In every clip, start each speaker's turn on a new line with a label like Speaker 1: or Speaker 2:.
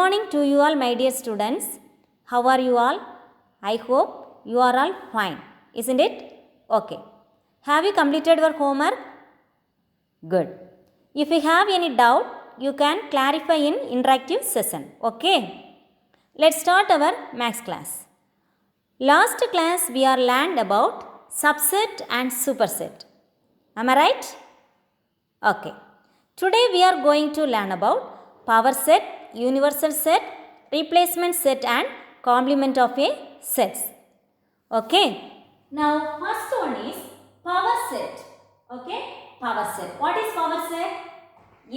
Speaker 1: morning to you all, my dear students. How are you all? I hope you are all fine, isn't it? Okay. Have you completed your homework? Good. If you have any doubt, you can clarify in interactive session. Okay. Let's start our maths class. Last class we are learned about subset and superset. Am I right? Okay. Today we are going to learn about power set, universal set, replacement set and complement of a sets. Okay. Now first one is power set. Okay. Power set. What is power set?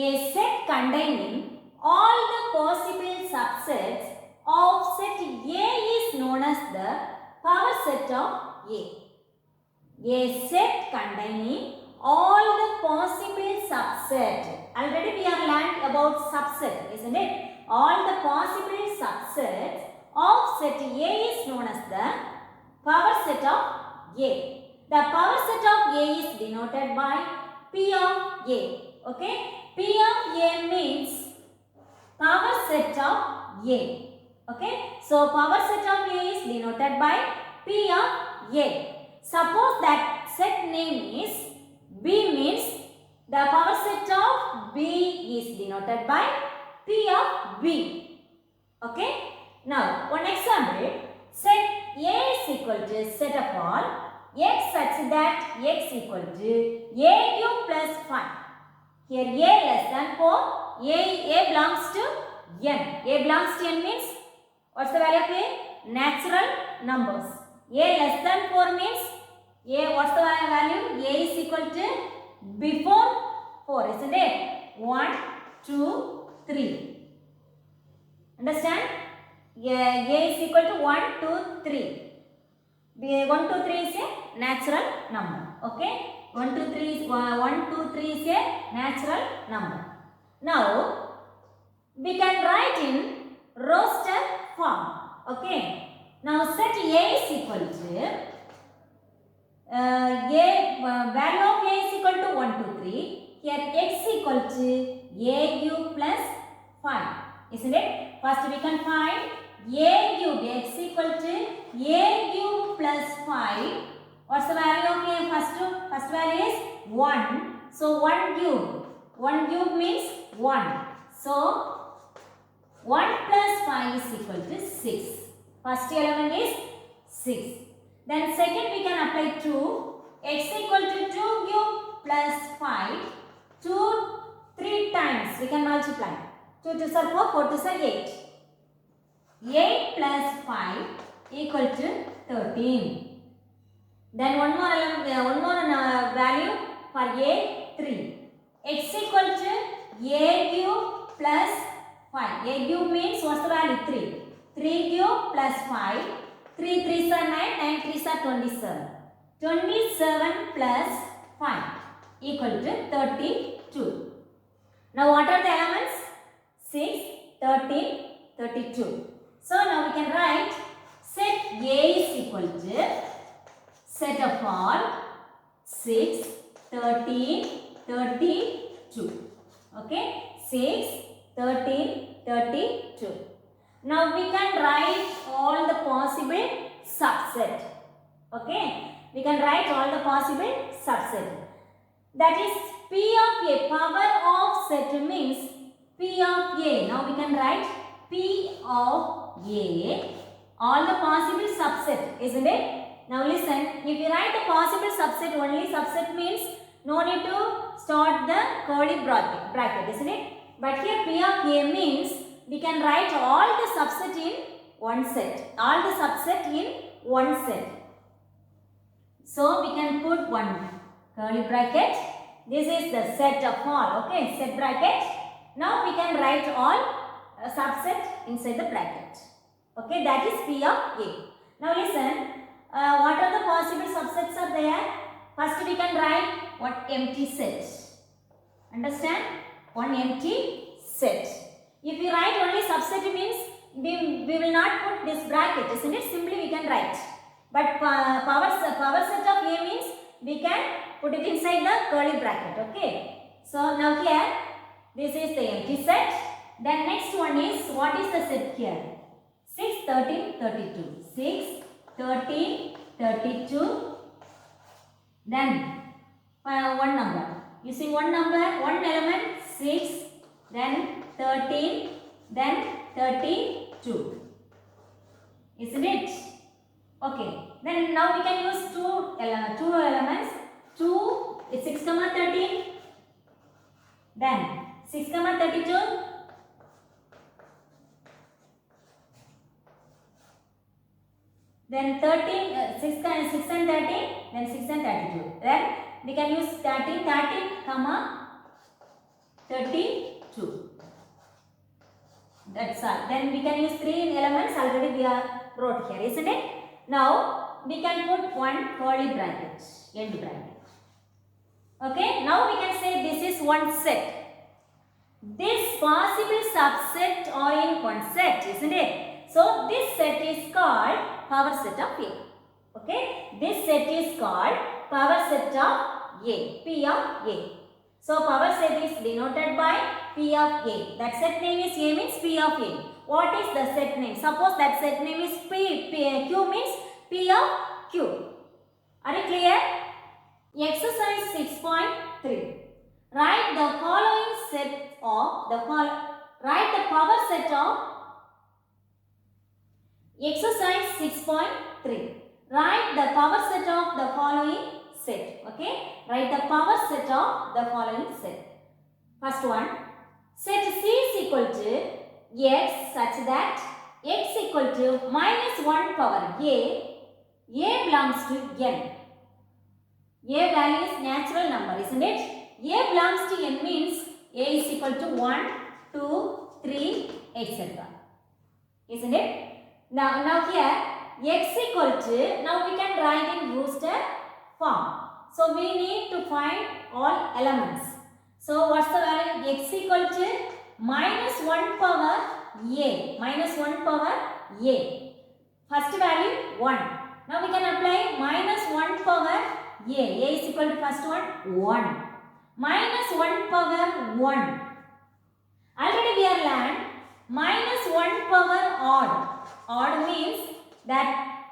Speaker 1: A set containing all the possible subsets of set A is known as the power set of A. A set containing all the possible subset. Already we have learned about subset, isn't it? All the possible subsets of set A is known as the power set of A. The power set of A is denoted by P of A. Okay? P of A means power set of A. Okay? So power set of A is denoted by P of A. Suppose that set name is B means the power set of B is denoted by P of B. Okay? Now, one example, set A is equal to set of all x such that x equal to A cube plus 5. Here A less than 4, A belongs to N. A belongs to N means, what's the value of A? Natural numbers. A less than 4 means, what's the value? A is equal to before 4, isn't it? 1, 2, 3. Understand? A is equal to 1, 2, 3. 1, 2, 3 is a natural number. Okay? 1, 2, 3 is, 1, 2, 3 is a natural number. Now, we can write in roster form. Okay? Now, set A is equal to value of A is equal to 1, 2, 3. Here x equal to A cube plus 5. Isn't it? First we can find A cube, x equal to A cube plus 5. What's the value of A? First value is 1. So 1 cube. 1 cube means 1. So 1 plus 5 is equal to 6. First element is 6. Then second we can apply 2. X equal to 2 cube plus 5. 2, 3 times we can multiply. 2 2s are 4, 4 2s are 8. 8 plus 5 equal to 13. Then one more value for A, 3. X equal to A cube plus 5. A cube means what's the value? 3. 3 cube plus 5. 3 3s are 9, 9 3s are 27. 27 plus 5 equal to 32. Now what are the elements? 6, 13, 32. So now we can write set A is equal to set of all 6, 13, 32. Okay? 6, 13, 32. Now we can write all the possible subset. Okay? We can write all the possible subset. That is P of A. Power of set means P of A. Now we can write P of A. All the possible subset, isn't it? Now listen. If you write the possible subset only, subset means no need to start the curly bracket, isn't it? But here P of A means we can write all the subset in one set. All the subset in one set. So we can put one curly bracket. This is the set of all. Okay, set bracket. Now we can write all subset inside the bracket. Okay, that is P of A. Now listen. What are the possible subsets are there? First we can write what empty set. Understand? One empty set. If you write only subset means we will not put this bracket, isn't it? Simply we can write. But power set of A means we can put it inside the curly bracket. Okay. So now here this is the empty set. Then next one is, what is the set here? 6, 13, 32. 6, 13, 32. Then one number. Using one number, one element, 6, then 13, then 32. Isn't it? Okay. Then now we can use two elements. 2 is 6, 13. Then 6, 32. Then 13, 6 and 13, then 6 and 32. Then we can use 13, 32. That's all. Then we can use 3 elements, already we are wrote here, isn't it? Now we can put one curly bracket, end bracket. Okay, now we can say this is one set. This possible subset are in one set, isn't it? So this set is called power set of A. Okay, this set is called power set of A, P of A. So power set is denoted by P of A. That set name is A means P of A. What is the set name? Suppose that set name is Q means P of Q. Are you clear? Exercise 6.3. Write the following set of write the power set of exercise 6.3. Write the power set of the following set. Okay? Write the power set of the following set. First one. Set C is equal to x such that x equal to minus 1 power A belongs to n. A value is natural number, isn't it? A belongs to n means A is equal to 1, 2, 3, etc. Isn't it? Now here x equal to, now we can write in Brewster form. So we need to find all elements. So what's the value? X equal to minus 1 power A. Minus 1 power A. First value 1. Now we can apply minus 1 power A. A is equal to first one 1. Minus 1 power 1. Already we are learned minus 1 power odd. Odd means that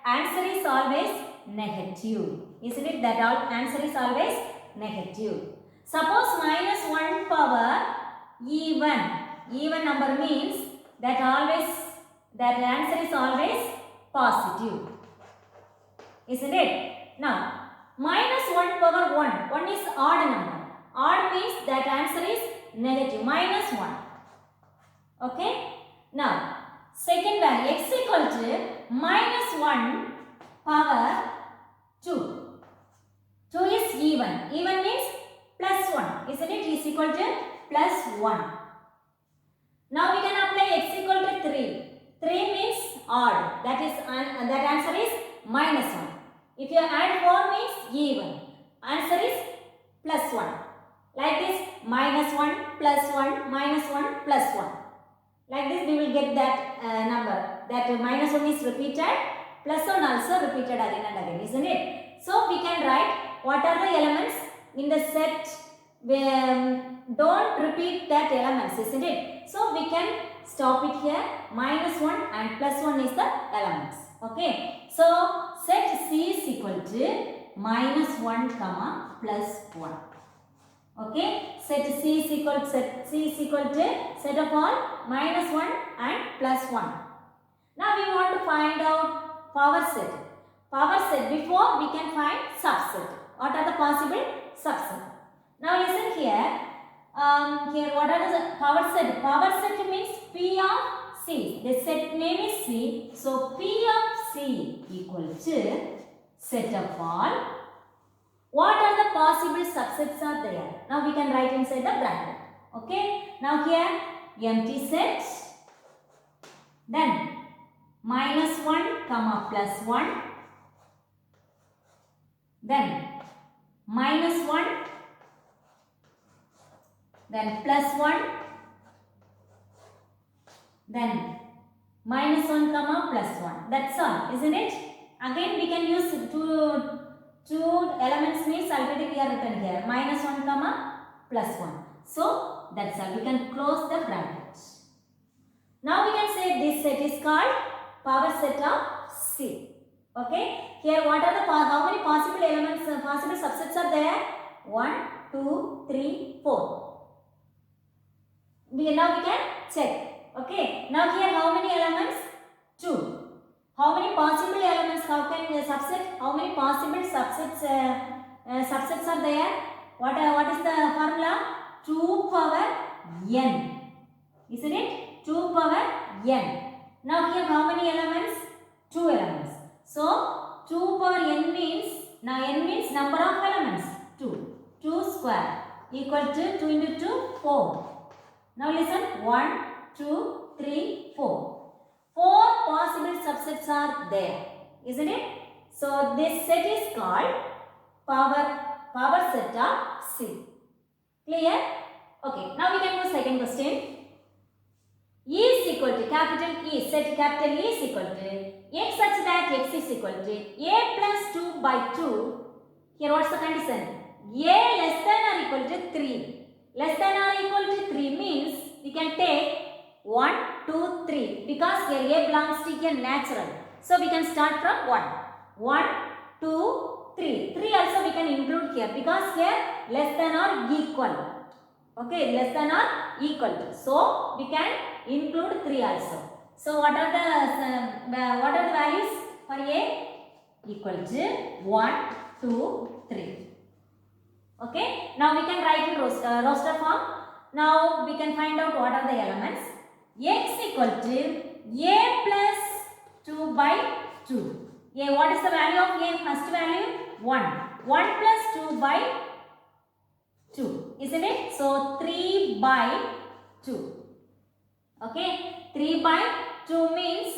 Speaker 1: answer is always negative. Isn't it? That answer is always negative. Suppose minus 1 power even. Even number means that answer is always positive. Isn't it? Now minus 1 power 1. 1 is odd number. Odd means that answer is negative. Minus 1. Okay. Now second value x equal to minus 1 power 2. 2 is even. Even means plus 1. Isn't it? Is equal to plus 1. Now we can apply x equal to 3. 3 means odd. That answer is minus 1. If you add 4 means even. Answer is plus 1. Like this, minus 1, plus 1, minus 1, plus 1. Like this we will get that number. That minus 1 is repeated, plus 1 also repeated again and again, isn't it? So we can write what are the elements in the set. Don't repeat that elements, isn't it? So we can stop it here. Minus 1 and plus 1 is the elements. Okay. So set C is equal to minus 1 comma plus 1. Okay. Set C is equal to set of all minus 1 and plus 1. Now we want to find out power set. Power set, before we can find subset. What are the possible subset? Now listen here. What are the power set? Power set means P of C. The set name is C. So P of C equal to set of all. What are the possible subsets are there? Now we can write inside the bracket. Okay. Now here empty set. Then minus 1 comma plus 1. Then minus 1. Then plus 1. Then minus 1 comma plus 1. That's all, isn't it? Again we can use two elements means already we are written here. Minus 1 comma plus 1. So that's all. We can close the bracket. Now we can say this set is called power set of C. Okay. Here what are the how many possible elements, possible subsets are there? 1, 2, 3, 4. Now we can check. Okay. Now here how many elements? 2. How many possible elements? How can subset? How many possible subsets subsets are there? What is the formula? 2 power n. Isn't it? 2 power n. Now here how many elements? 2 elements. So 2 power n means, now n means number of elements. 2. 2 square equal to 2 into 2, 4. Now listen, 1, 2, 3, 4. 4 possible subsets are there, isn't it? So this set is called power set of C. Clear? Okay, now we can go second question. E is equal to capital E, set capital E is equal to x such that x is equal to a plus 2 by 2. Here what's the condition? A less than or equal to 3. Less than or equal to 3 means we can take 1, 2, 3 because here a belongs to a natural. So we can start from 1. 1, 2, 3. 3 also we can include here because here less than or equal. Okay, less than or equal to. So we can include 3 also. So what are the values for A? Equal to 1, 2, 3. Okay. Now we can write in roster form. Now we can find out what are the elements. X equal to A plus 2 by 2. A, what is the value of A? First value 1. 1 plus 2 by 2. Isn't it? So 3 by 2. Okay. 3 by 2 means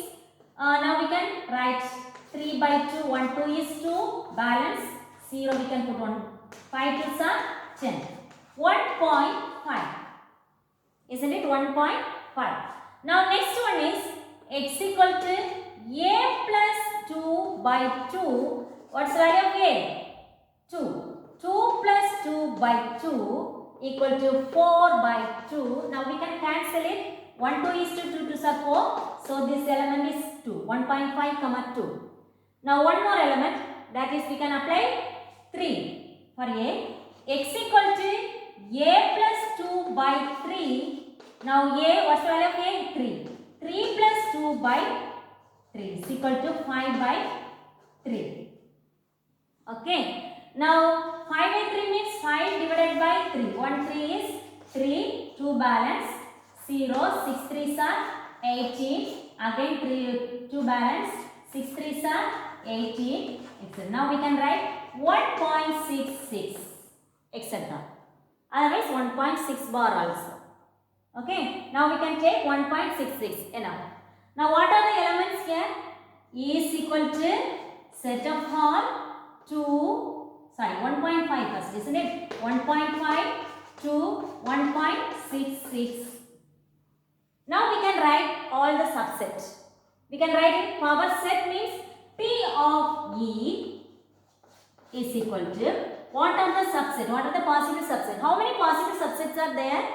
Speaker 1: now we can write 3 by 2. 1, 2 is 2. Balance 0 we can put 1. 5 2s are 10. 1.5. Isn't it? 1.5. Now next one is x equal to a plus 2 by 2. What's the value of a? 2. 2 plus 2 by 2 equal to 4 by 2. Now we can cancel it. 1, 2 is to 2, 2s are 4. So this element is 2. 1.5 comma 2. Now one more element, that is we can apply 3 for a. X equal to a plus 2 by 3. Now a, what's the value of a? 3. 3 plus 2 by 3 is equal to 5 by 3. Okay. Now 5 by 3 means 5 divided by 3. 1 3 is 3. 2 balance 0. 6 3s are 18. Again 2 balance. 6 3s are 18. Etc. Now we can write 1.66 etc. Otherwise 1.6 bar also. Okay. Now we can take 1.66 enough. Now what are the elements here? E is equal to set of all 1.5 first, isn't it? 1.5 to 1.66. Now we can write all the subsets. We can write it power set means P of E is equal to, what are the subsets? What are the possible subsets? How many possible subsets are there?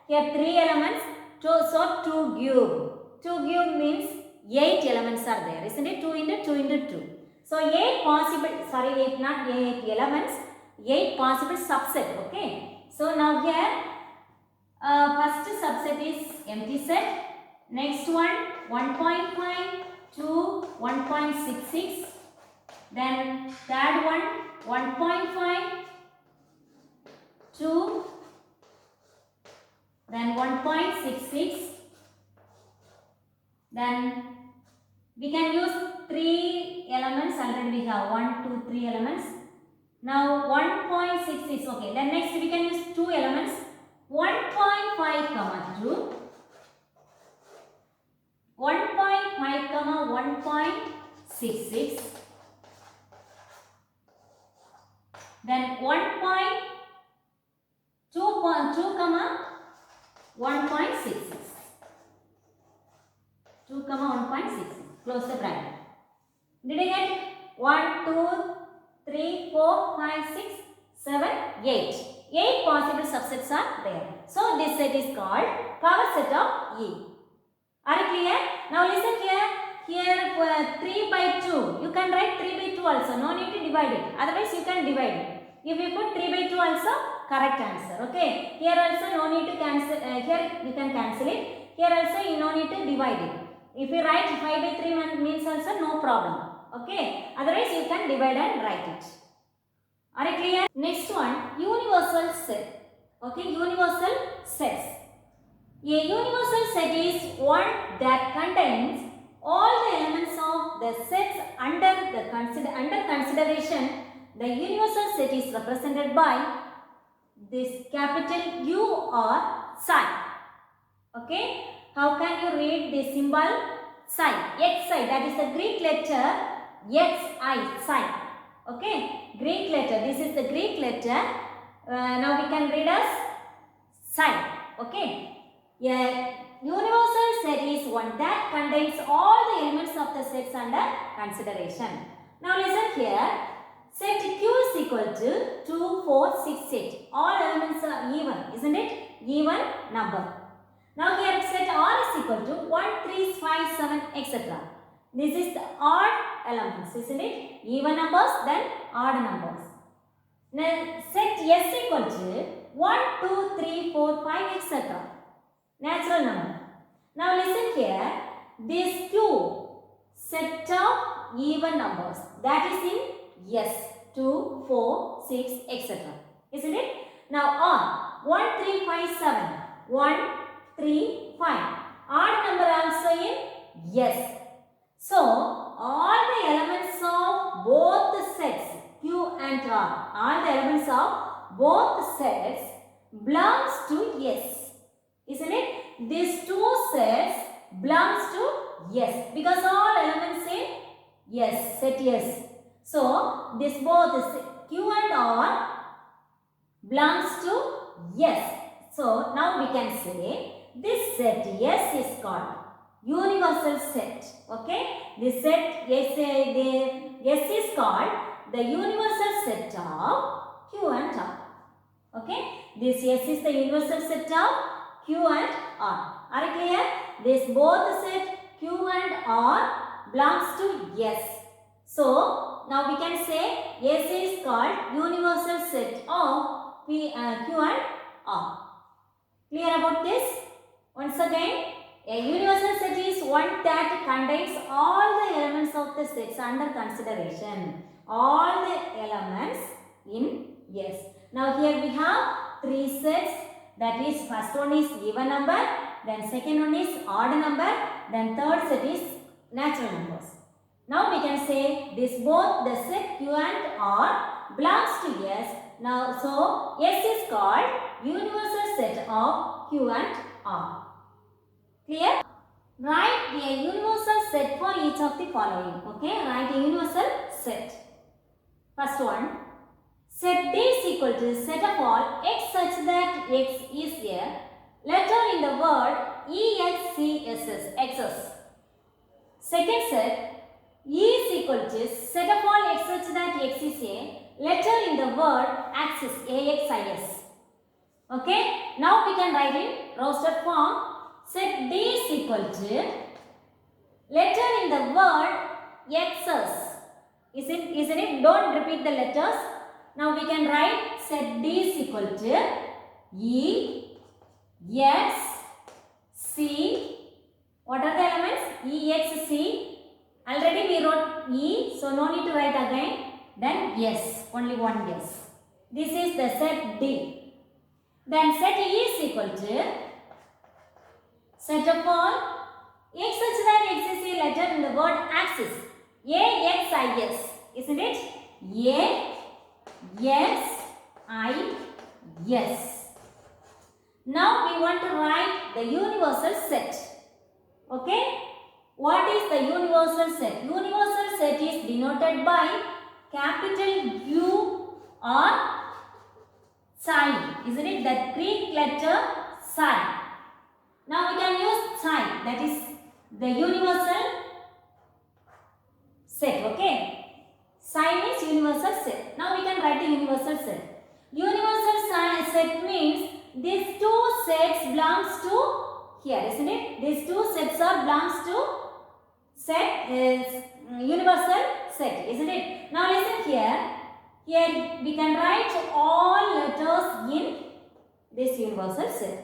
Speaker 1: Here 3 elements. So 2 cube. 2 cube means 8 elements are there, isn't it? 2 into 2 into 2. So 8 possible, sorry, 8 not 8 elements, 8 possible subset. Okay. So now here first subset is empty set. Next one 1.5 to 1.66. Then third one 1.5 to then 1.66. Then we can use 3 elements. Already we have 1, 2, 3 elements. Now 1.66. Okay. Then next we can use 2 elements. 1.5 comma 2. 1.5 comma 1.66. Then 1.2 comma 1.66. 2 comma 1.66. Close the bracket. Did I get 1, 2, 3, 4, 5, 6, 7, 8. 8 possible subsets are there. So this set is called power set of E. Are you clear? Now listen here. Here 3 by 2. You can write 3 by 2 also. No need to divide it. Otherwise you can divide it. If you put 3 by 2 also, correct answer. Okay. Here also no need to cancel. Here you can cancel it. Here also you no need to divide it. If you write 5 by 3 means also no problem. Okay. Otherwise you can divide and write it. Are you clear? Next one, universal set. Okay. Universal sets. A universal set is one that contains all the elements of the sets under consideration. The universal set is represented by this capital U or psi. Okay, how can you read this symbol? Psi, xi, that is the Greek letter xi, psi. Okay, Greek letter, this is the Greek letter. Now we can read as psi. Okay. A universal set is one that contains all the elements of the sets under consideration. Now listen here. Set Q is equal to 2, 4, 6, 8. All elements are even, isn't it? Even number. Now here set R is equal to 1, 3, 5, 7, etc. This is the odd elements, isn't it? Even numbers, then odd numbers. Now set S equal to 1, 2, 3, 4, 5, etc. Natural number. Now listen here. This Q set of even numbers, that is in S, 2, 4, 6, etc. Isn't it? Now R 1, 3, 5, 7. 1, 3, 5. Odd number also in S. So all the elements of both the sets Q and R, all the elements of both sets belongs to S. Isn't it? These two sets belongs to S because all elements in S, set S. So this both Q and R belongs to S. So now we can say this set S is called universal set. Okay, this set S is called the universal set of Q and R. Okay, this S is the universal set of Q and R. Are you clear? This both set Q and R belongs to S. So now we can say S is called universal set of Q and R. Clear about this? Once again, a universal set is one that contains all the elements of the sets under consideration. All the elements in S. Now here we have three sets. That is, first one is even number, then second one is odd number, then third set is natural numbers. Now we can say this both the set Q and R belongs to S. Now so S is called universal set of Q and R. Clear? Write a universal set for each of the following. Okay, write a universal set. First one. Set D is equal to set of all x such that x is a letter in the word EXCSS, XS. Second set, E is equal to set of all x such that x is a letter in the word axis, AXIS. Okay, now we can write in roster form. Set D is equal to letter in the word XS. Isn't it? Don't repeat the letters. Now we can write set D is equal to E, X, C. What are the elements? E, X, C. Already we wrote E, so no need to write again. Then S, only one S. This is the set D. Then set E is equal to set of all x such that x is a letter in the word axis. AXIS. Isn't it? A. Yes, yes. Now we want to write the universal set. Okay? What is the universal set? Universal set is denoted by capital U or psi. Isn't it? The Greek letter psi. Now we can use psi. That is the universal set. Okay? Psi means universal set. Now we can write the universal set. Universal set means these two sets belongs to here, isn't it? These two sets are belongs to set is universal set, isn't it? Now listen here. Here we can write all letters in this universal set.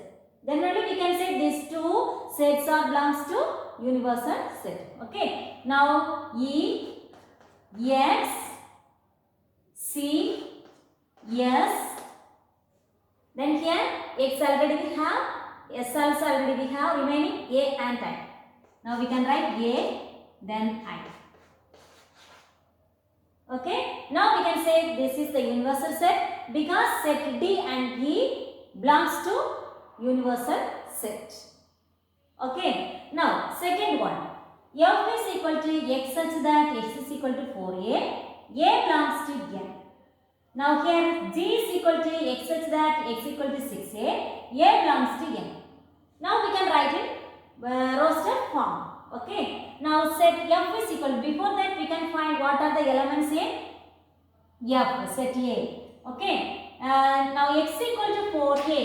Speaker 1: Then only we can say these two sets are belongs to universal set. Okay. Now E, X, C, S. Then here X already we have, S also already we have, remaining A and I. Now we can write A, then I. Okay. Now we can say this is the universal set because set D and E belongs to universal set. Okay. Now second one. F is equal to X such that X is equal to 4A. A belongs to N. Now here G is equal to X such that X equal to 6A. A belongs to N. Now we can write in roster form. Okay. Now set F is equal. Before that we can find what are the elements in F, set A. Okay. Now X equal to 4A.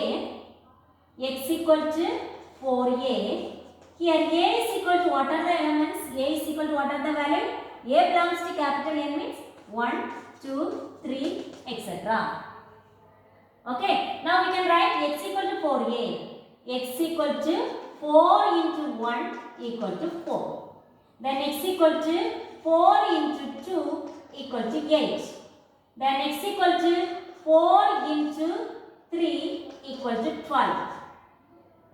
Speaker 1: X equal to 4A. Here A is equal to what are the elements? A is equal to what are the value? A belongs to capital N means 1, 2, 3, etc. Okay. Now we can write X equal to 4A. X equal to 4 into 1 equal to 4. Then X equal to 4 into 2 equal to 8. Then X equal to 4 into 3 equal to 12.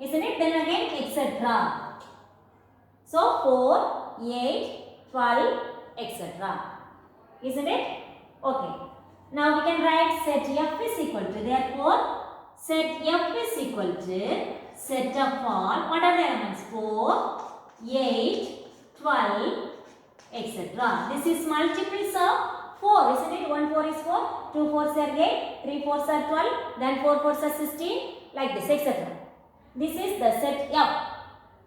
Speaker 1: Isn't it? Then again etc. So 4, 8, 12, etc. Isn't it? Okay. Now we can write set F is equal to, therefore set F is equal to set of all, what are the elements? 4, 8, 12, etc. This is multiples of 4, isn't it? 1 4 is 4, 2 4s are 8, 3 4s are 12, then 4 4s are 16, like this, etc. This is the set F.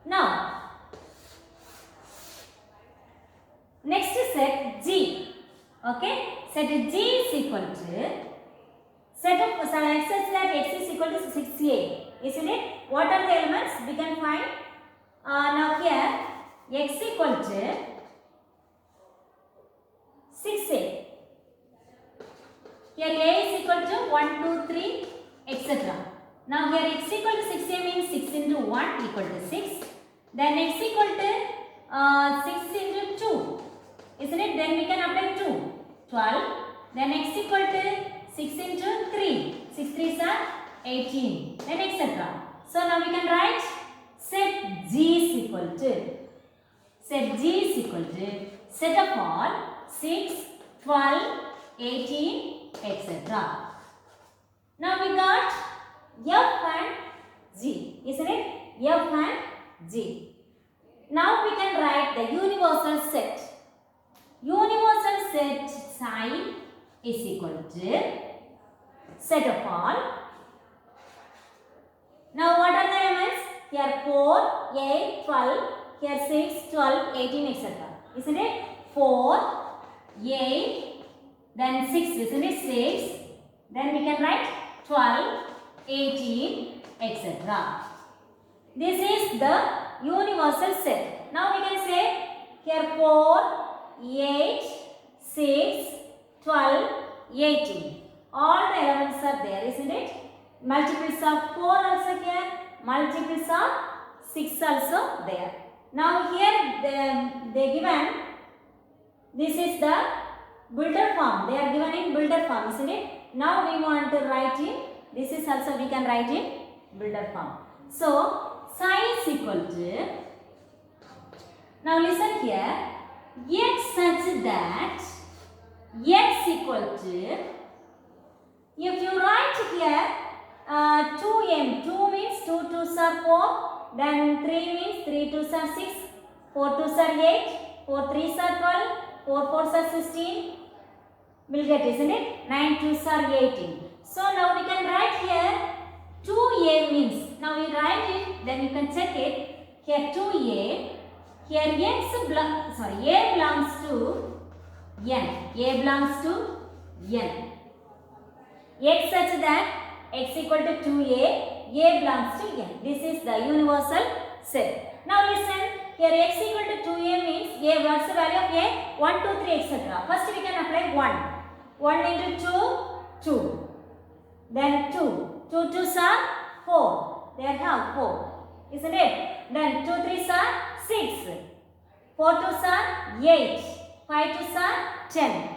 Speaker 1: Now, next set G. Okay, set G is equal to set of X such that X is equal to 6A. Isn't it? What are the elements? We can find. Now here X equal to 6A. Here A is equal to 1, 2, 3, etc. Now here X equal to 6A means 6 into 1 equal to 6. Then X equal to 6 into 2. Isn't it? Then we can apply 2. 12. Then X equal to 6 into 3. 6 3s are 18. Then etc. So now we can write set G is equal to. Set G is equal to set of all 6, 12, 18, etc. Now we got F and G. Isn't it? F and G. Now we can write the universal set. Universal set psi is equal to set of all. Now what are the elements? Here 4, 8, 12, here 6, 12, 18, etc. Isn't it? 4, 8, then 6, isn't it? 6. Then we can write 12, 18, etc. This is the universal set. Now we can say here 4, 8, 6, 12, 18. All the elements are there, isn't it? Multiples of 4 also here, multiples of 6 also there. Now here they given, this is the builder form. They are given in builder form, isn't it? Now we want to write in, this is also we can write in builder form. So psi is equal to, now listen here, X such that X equal to, if you write here 2m, 2 means 2 2s are 4, then 3 means 3 2s are 6, 4 2s are 8, 4 3s are 12, 4 4s are 16, will get, isn't it? 9 2s are 18. So now we can write here 2a means, now we write it, then you can check it, here 2a, here A belongs to N, A belongs to N. X such that X equal to 2A, A belongs to N. This is the universal set. Now listen, here x equal to 2a means a, what's the value of a? 1, 2, 3, etc. First we can apply 1. 1 into 2, 2. Then 2. 2 2s are 4. They have 4. Isn't it? Then 2 3s are 6. 4 2s are 8. 5 2s are 10.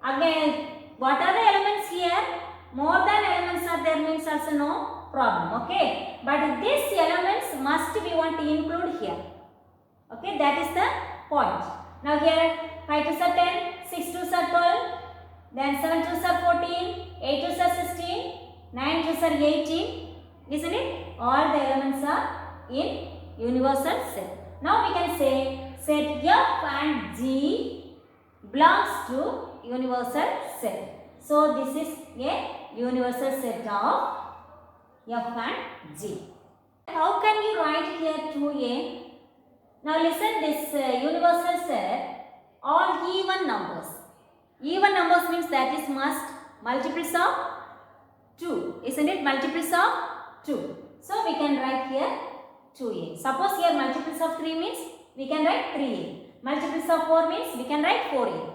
Speaker 1: Again, what are the elements here? More than elements are there means also no problem. Okay. But these elements must we want to include here. Okay. That is the point. Now here 5 2s are 10. 6 2s are 12. Then 7 2s are 14. 8 2s are 16. 9 2s are 18. Isn't it? All the elements are in universal set. Now we can say set F and G belongs to universal set. So this is a universal set of F and G. How can you write here 2a? Now listen, this universal set all even numbers. Even numbers means that is must multiples of 2. Isn't it? Multiples of 2. So we can write here 2a. Suppose here multiples of 3 means we can write 3a. Multiples of 4 means we can write 4a.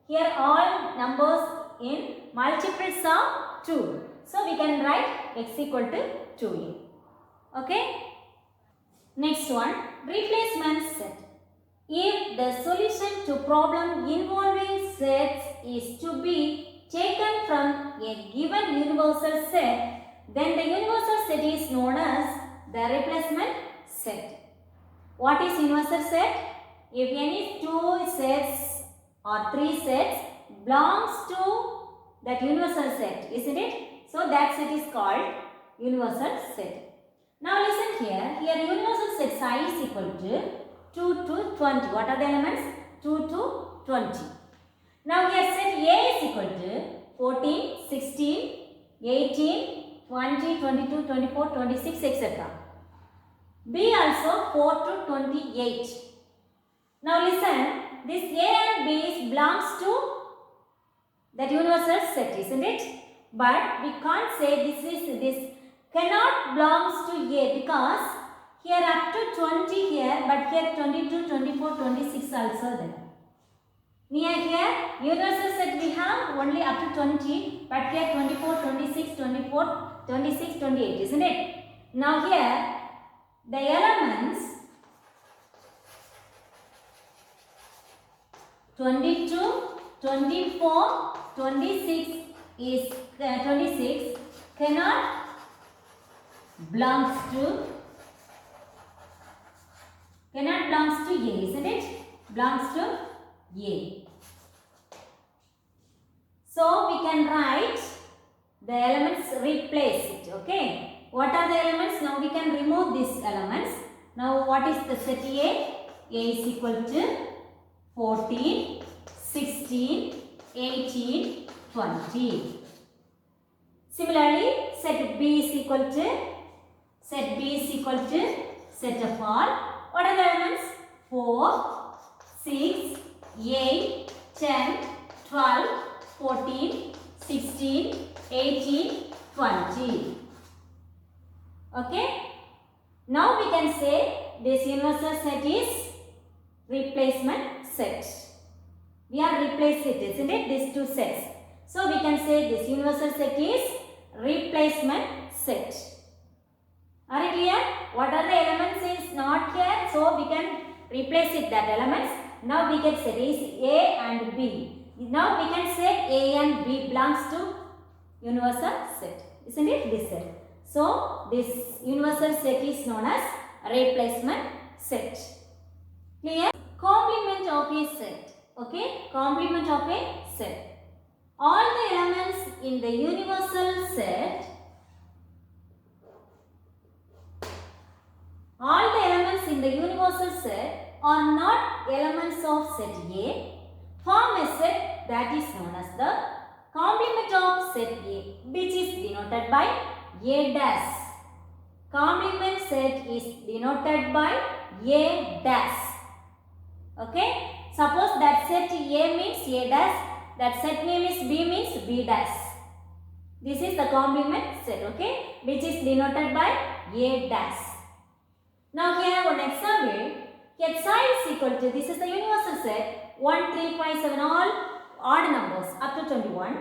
Speaker 1: Here all numbers in multiples of 2. So we can write x equal to 2a. Okay. Next one, replacement set. If the solution to problem involving sets is to be taken from a given universal set, then the universal set is known as the replacement set. What is universal set? If any two sets or three sets belongs to that universal set, isn't it? So that set is called universal set. Now listen here. Here universal set psi is equal to 2 to 20. What are the elements? 2 to 20. Now here set A is equal to 14, 16, 18, 20, 22, 24, 26, etc. B also 4 to 28. Now listen, this A and B belongs to that universal set, isn't it? But we can't say this cannot belongs to A because here up to 20 here, but here 22, 24, 26 also there. Near here, universal set we have only up to 20, but here 24, 26, 24, 26, 28, isn't it? Now here, the elements 22, 24, 26 is 26 cannot belongs to A, isn't it? Belongs to A. So we can write the elements, replace it. Okay. What are the elements? Now we can remove these elements. Now what is the set A? A is equal to 14, 16, 18, 20. Similarly, set B is equal to set of all. What are the elements? 4, 6, 8, 10, 12, 14, 16, 18, 20. Okay. Now we can say this universal set is replacement set. We are replacing it, isn't it? These two sets. So we can say this universal set is replacement set. Are you clear? What are the elements is not here, so we can replace it that elements. Now we can say is A and B. Now we can say A and B belongs to universal set, isn't it? This set. So this universal set is known as replacement set. Clear? Complement of a set. Okay? Complement of a set. All the elements in the universal set, all the elements in the universal set are not elements of set A, form a set that is known as the complement of set A, which is denoted by A dash. Complement set is denoted by A dash. Okay? Suppose that set A means A dash, that set name is B means B dash. This is the complement set, okay, which is denoted by A dash. Now here one example, here psi is equal to, this is the universal set, 1, 3, 5, 7, all odd numbers up to 21.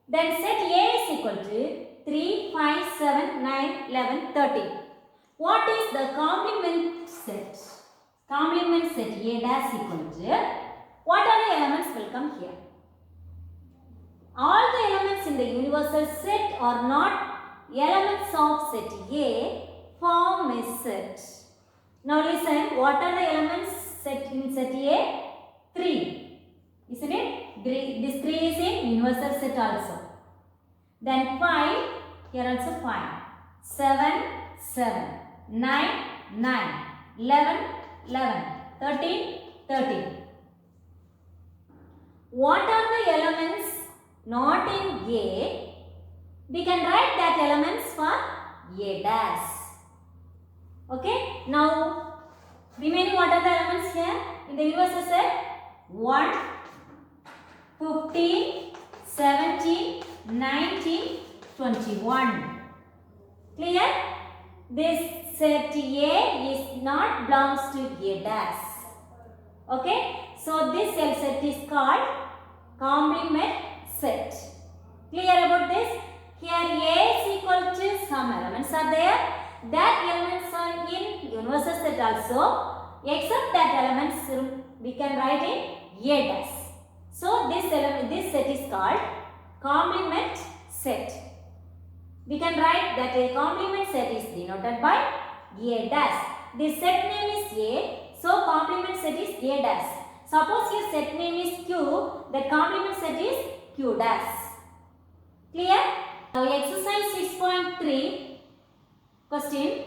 Speaker 1: Then set A is equal to 3, 5, 7, 9, 11, 13. What is the complement set? Complement set A dash equal to, what are the elements will come here? All the elements in the universal set are not elements of set A, form a set. Now listen, what are the elements set in set A? 3. Isn't it? This 3 is in universal set also. Then 5, here also 5. 7, 7. 9, 9. 11, 11. 13, 13. What are the elements not in A? We can write that elements for A dash. Okay. Now, remaining what are the elements here in the universal set? 1, 15, 17, 19, 21. Clear? This set A is not belongs to A dash. Okay. So, this cell set is called complement set. Clear about this? Here A is equal to some elements are there. That elements are in universal set also. Except that elements we can write in A dash. So this set is called complement set. We can write that a complement set is denoted by A dash. This set name is A, so complement set is A dash. Suppose your set name is Q, that complement set is Q dash. Clear? Now exercise 6.3 question.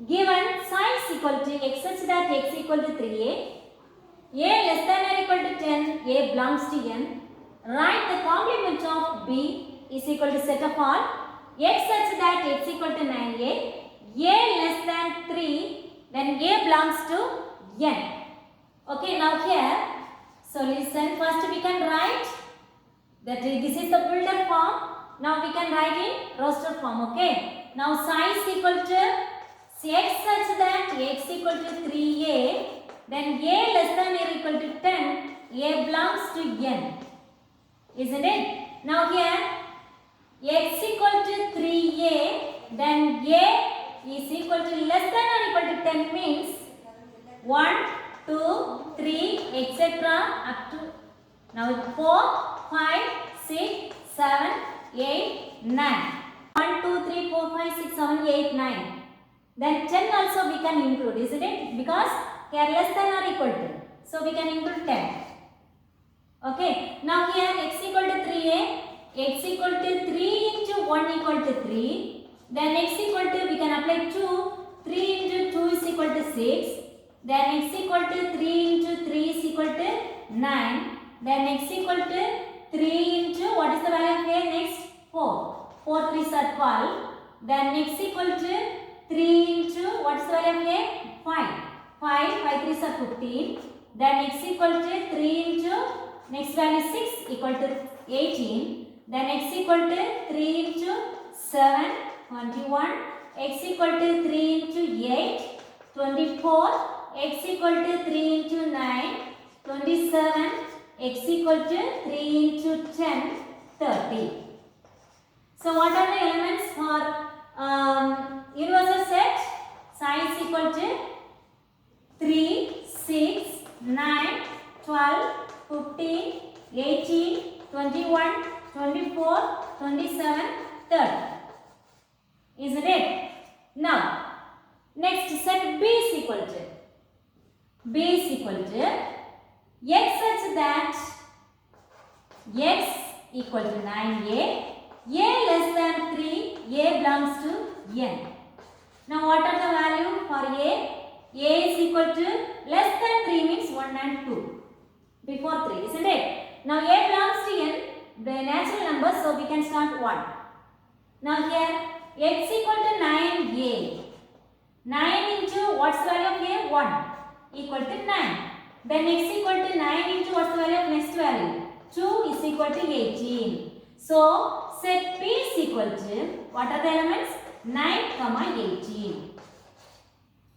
Speaker 1: Given psi is equal to x such that x equal to 3a less than or equal to 10, a belongs to n. Write the complement of b is equal to set of all x such that x equal to 9a less than 3, then a belongs to n. Okay, now here, so listen, first we can write that this is the builder form. Now we can write in roster form. Okay, now psi is equal to x such that x equal to 3a, then a less than or equal to 10, a belongs to n. Isn't it? Now here x equal to 3a, then a is equal to less than or equal to 10 means 1, 2, 3, etc. up to now 4, 5, 6, 7, 8, 9. 1, 2, 3, 4, 5, 6, 7, 8, 9. Then 10 also we can include, isn't it? Because they are less than or equal to. So we can include 10. Okay. Now here x equal to 3a, x equal to 3 into 1 equal to 3. Then x equal to, we can apply 2. 3 into 2 is equal to 6. Then x equal to 3 into 3 is equal to 9. Then x equal to 3 into, what is the value of a? Next 4. 4 3s are 12. Then x equal to 3 into, what is the value of a? 5. 5 3s are 15. Then x equal to 3 into, next value 6 equal to 18. Then x equal to 3 into 7, 21. X equal to 3 into 8, 24. X equal to 3 into 9, 27. X equal to 3 into 10, 30. So what are the elements for universal set? Psi is equal to 3, 6, 9, 12, 15, 18, 21, 24, 27, 30. Isn't it? Now, next set B is equal to x such that x equal to 9a, a less than 3, a belongs to n. Now what are the value for a? A is equal to less than 3 means 1 and 2 before 3, isn't it? Now a belongs to n, the natural number, so we can start 1. Now here x equal to 9a. 9 into what's the value of a? 1 equal to 9. Then x equal to 9 into what's the value of next value? 2 is equal to 18. So set P is equal to, what are the elements? 9, 18.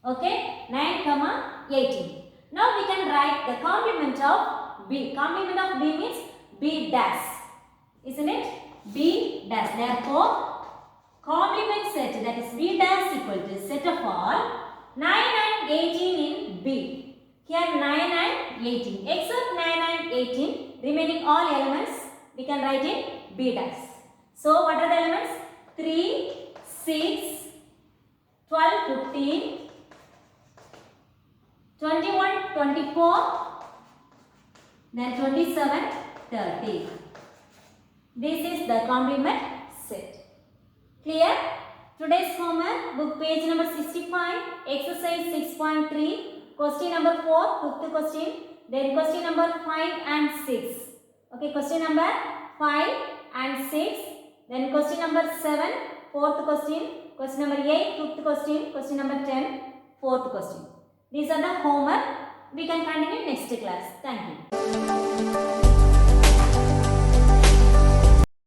Speaker 1: Okay, 9 comma 18. Now we can write the complement of B. Complement of B means B dash. Isn't it? B dash. Therefore, complement set, that is B dash equal to set of all 9 and 18 in B. Here 9 and 18. Except 9 and 18, remaining all elements we can write in B dash. So what are the elements? 3, 6, 12, 15, 21, 24, then 27, 30. This is the complement set. Clear? Today's homework, book page number 65, exercise 6.3, question number 4, fifth question, then question number 5 and 6. Okay, question number 5 and 6, then question number 7, fourth question, question number 8, fifth question, question number 10, fourth question. These are the homework. We can continue next class. Thank you.